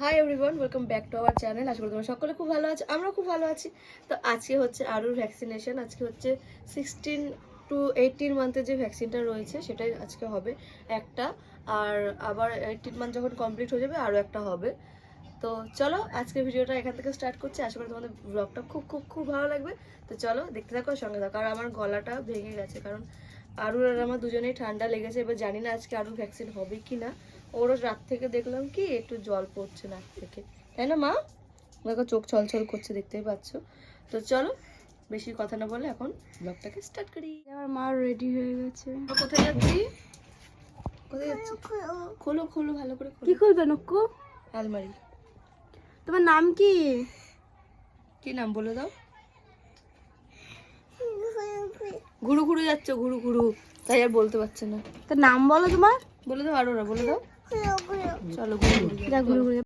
High everyone, welcome back to our channel. আশা করি তোমরা সকলে খুব ভালো আছো, আমরা খুব ভালো আছি। তো আজকে হচ্ছে আরুর ভ্যাকসিনেশন। আজকে হচ্ছে 16 to 18 মান্থের যে ভ্যাকসিনটা রয়েছে সেটাই আজকে হবে একটা, আর আবার 18 মান্থ যখন কমপ্লিট হয়ে যাবে আরও একটা হবে। তো চলো আজকের ভিডিওটা এখান থেকে স্টার্ট করছি। আশা করি তোমাদের ব্লগটা খুব খুব খুব ভালো লাগবে। তো চলো দেখতে থাকো, সঙ্গে থাকো। আর আমার গলাটা ভেঙে গেছে, কারণ আরুর আর আমার দুজনেই ঠান্ডা লেগেছে। এবার জানি না আজকে আরুর ভ্যাকসিন হবে কি না। ওরও রাত থেকে দেখলাম কি একটু জল পড়ছে নাক থেকে, তাই না মা? দেখো চোখ ছলছল করছে, দেখতেই পাচ্ছ। তো চলো বেশি কথা না বলে এখন ব্লগটাকে স্টার্ট করি। আমার মা রেডি হয়ে গেছে। কোথায় যাচ্ছি? কোথায় যাচ্ছি? খোলো খোলো ভালো করে কি খোলো। করবে নক্কু? আলমারি। তোমার নাম কি? কি নাম বলে দাও? ঘুরু ঘুরু যাচ্ছ, ঘুরু ঘুরু, তাই আর বলতে পারছে না। তোর নাম বলো তোমার। বলে দাও আরো, না বলে দাও। চলো ঘুরু ঘুরু যা ঘুরে ঘুরে